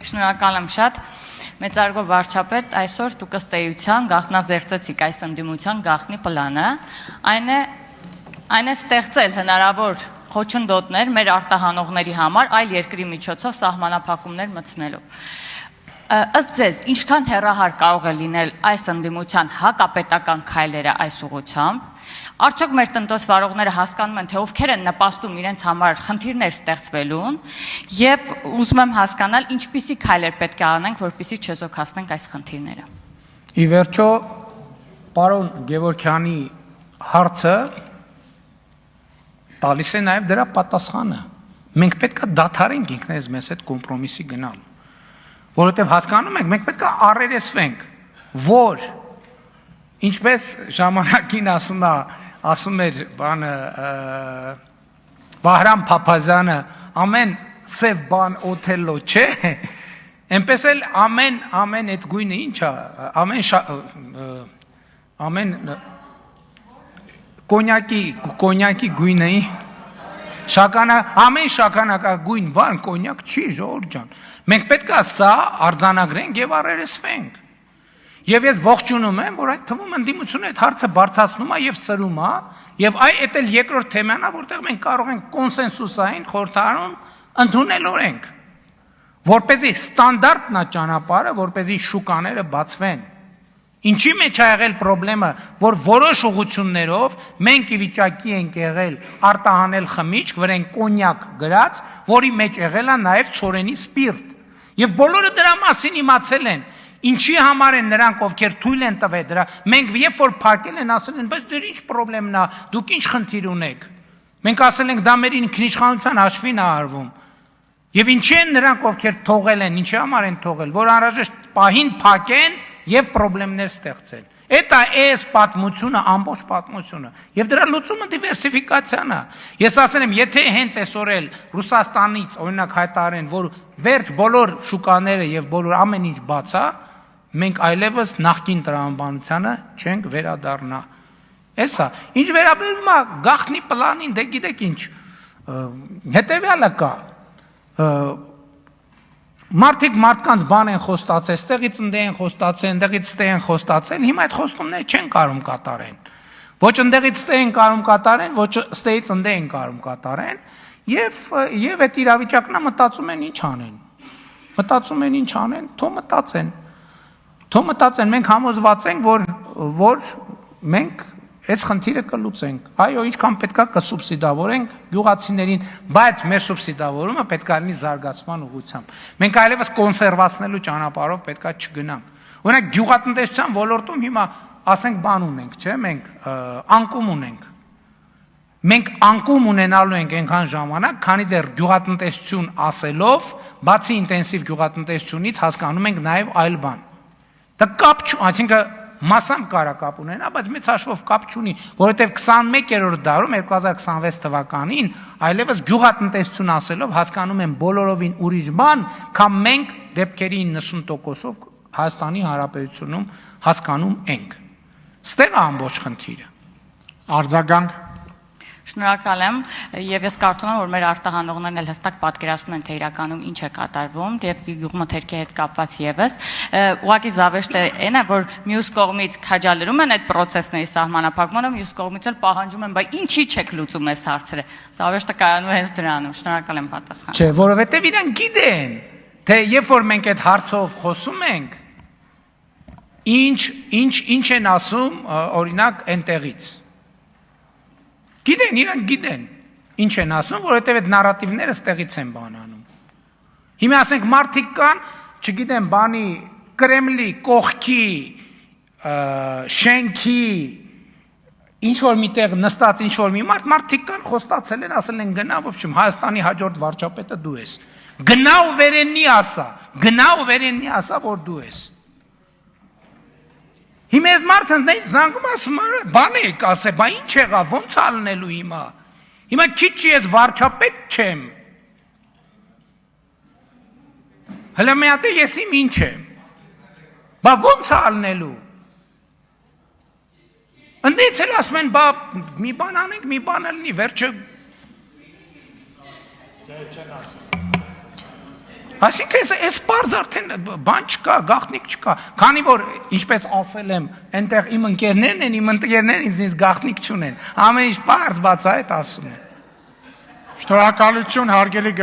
Շնորհակալ եմ շատ։ Մեծարգո վարչապետ, այսօր դուք ըստ էության գաղտնազերծեցիք այս ընդդիմության գաղտնի պլանը, այն է ստեղծել հնարավոր խոչընդոտներ մեր արտահանողների համար այլ երկրի միջոցով սահմանափակումներ մտցնելու։ Ըստ ձեզ, ինչքան հեռահար կարող է լինել այս ընդդիմության հակապետական քայլերը այս ուղղությամբ, արդյոք մեր տնտեսվարողները հասկանում են, թե ովքեր են նպաստում իրենց համար խնդիրներ ստեղծվելուն եւ ուզում եմ հասկանալ ինչպիսի քայլեր պետք է անենք, որպեսզի չեզոքացնենք այս խնդիրները։ Ի վերջո, պարոն Գևորգյանի հարցը տալիս է նաեւ դրա պատասխանը։ Մենք պետք է դադարենք ինքներս մեզ հետ կոմպրոմիսի գնալ, որովհետեւ հասկանում ենք, մենք պետք է առերեսվենք, որ ինչպես ժամանակին ասում էր բանը Վահրամ Փափազյանը, ամեն սև բան օթելլո չէ, այնպես էլ ամեն այդ գույնը ինչ է, ամեն կոնյակի գույնը ամեն շագանակագույն բան կոնյակ չի, ժողովուրդ ջան։ Մենք պետք է սա արձանագրենք եւ առերեսվենք։ Եվ ես ողջունում եմ, որ այդ թվում ընդդիմությունը այդ հարցը բարձրացնում է եւ սրում է, եւ այդ էլ երկրորդ թեման է, որտեղ մենք կարող ենք կոնսենսուսային խորհրդարանում ընդունել օրենք, որպեսզի ստանդարտն է ճանապարհը, որպեսզի շուկաները բացվեն։ Ինչի մեջ է եղել խնդրեմը, որ որոշ ուղղություններով մենք ի վիճակի ենք եղել արտահանել խմիչք, վրան կոնյակ գրած, որի մեջ եղել է նաեւ ցորենի սպիրտ։ Եվ բոլորը դրա մասին իմացել են։ Ինչի համար են նրանք, ովքեր թույլ են տվել դրա, մենք երբ որ փակել են, ասել են, բայց դեր ինչ խնդրեմն է, դուք ինչ խնդիր ունեք։ Մենք ասել ենք, դա մեր ինքնիշխանության հաշվին է արվում։ Եվ ինչի են նրանք, ովքեր թողել են, ինչի համար են թողել, որ անհրաժեշտ պահին փակեն եւ խնդիրներ ստեղծեն։ Էդ է պատմությունը, ամբողջ պատմությունը։ Եվ դրա լուծումը դիվերսիֆիկացիան է։ Ես ասել եմ, եթե հենց այսօր էլ Ռուսաստանից օրինակ հայտարարեն, որ վերջ բոլոր շուկաները եւ բոլոր ամեն ինչ բաց է, մենք այլևս նախկին տրամաբանությանը չենք վերադառնա։ Էսա, ինչ վերաբերում է գաղտնի պլանին, դե գիտեք ինչ, հետեւյալը կա։ Մարդիկ մարդկանց բան են խոստացել, ստեղից ընդ են խոստացել, ընդեղից ստեղ են խոստացել, հիմա այդ խոստումները չեն կարող կատարեն։ Ոչ ընդեղից ստեղ են կարող կատարեն, ոչ ստեղից ընդ են կարող կատարեն, եւ այդ իրավիճակն է մտածում են ինչ անեն։ Մտածում են ինչ անեն, թող մտածեն, մենք համոզված ենք, որ մենք այս խնդիրը կլուծենք։ Այո, ինչքան պետքա կսուբսիդավորենք գյուղացիներին, բայց մեր սուբսիդավորումը պետքա լինի զարգացման ուղղությամբ։ Մենք այլևս կոնսերվացնելու ճանապարհով պետքա չգնանք։ Օրինակ գյուղատնտեսության ոլորտում հիմա ասենք բան ունենք, չէ՞, մենք անկում ունենք։ Մենք անկում ունենալու ենք այնքան ժամանակ, քանի դեռ գյուղատնտեսություն ասելով, բացի ինտենսիվ գյուղատնտեսությունից հասկանում ենք նաև այլ բան։ Դա կապ չունի, այսինքն մասամբ կարա կապ ունենա, բայց մեծ հաշվով կապ չունի, որովհետև 21-րդ դարում 2026 թվականին այլևս գյուղատնտեսություն ասելով հասկանում են բոլորովին ուրիշ բան, քան մենք դեպքերի 90%-ով Հայաստանի Հանրապետությունում հասկանում ենք։ Ստեղ է ամբողջ խնդիրը։ Արձագանք։ Շնորհակալ եմ, եւ ես կարծում եմ, որ մեր արտահանողներն էլ հստակ պատկերացնում են, թե իրականում ինչ է կատարվում, եւ գյուղմթերքի հետ կապված եւս, ուղղակի զավեշտը այն է, որ մյուս կողմից քաջալերում են այդ process-ների սահմանափակմանը, մյուս կողմից էլ պահանջում են, բայց ինչի չեք լուծում այս հարցերը։ Զավեշտը կայանում է հենց դրանում։ Շնորհակալ եմ պատասխանը։ Չէ, որովհետեւ իրենք գիտեն, թե երբ որ մենք այդ հարցով խոսում ենք, ինչ են ասում, օրինակ, այնտեղից։ Գիտեն, իրանք գիտեն, ինչ են ասում, որովհետև այդ նարատիվները ստեղից են բանանում։ Հիմա ասենք մարդիկ կան, չգիտեմ, բանի Կրեմլի, կողքի, շենքի, ինչ-որ միտեղ նստած ինչ-որ մի մարդիկ կան, խոստացել են, ասել են գնա, в общем, Հայաստանի հաջորդ վարչապետը դու ես։ Գնա ու վերենի ասա, որ դու ես։ Հիմա այդ մարդը նույն զանգում ասում է, բան եք ասե, բա ինչ եղավ, ոնց ալնելու հիմա։ Հիմա քիչ չի ես վարչապետ չեմ։ Հələ մի հատ ես իմ ինչ եմ։ Բա ոնց ալնելու։ Ընդից էլ ասում են, բա մի բան անենք, մի բան լինի, վերջը։ Այսինքն այս բարձ արդեն բան չկա, գաղտնիք չկա։ Քանի որ ինչպես ասել եմ, այնտեղ իմ ընկերներն են, իմ ընկերներն ինձնից գաղտնիք չունեն։ Ամեն ինչ բարձ բացայտ ասում են։ Շնորհակալություն հարգելի